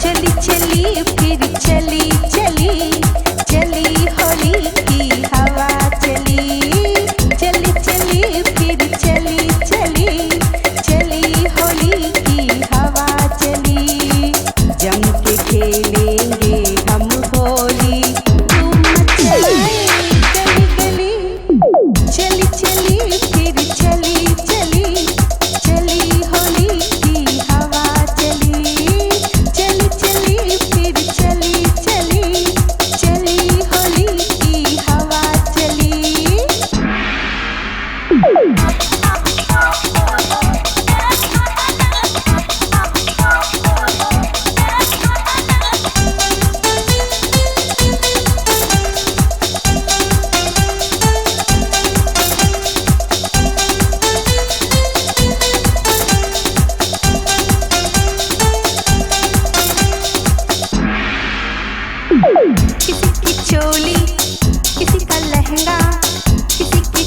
चली चली फिर चली चली चली होली की हवा चली चली चली फिर चली चली चली होली की हवा चली जम के खेलेंगे हम होली धूम मचाए गली गली चली चली फिर चली चली चली होली की हवा चली चली चली फिर चली चली चली होली की हवा चली किसी की चोली किसी का लहंगा किसी की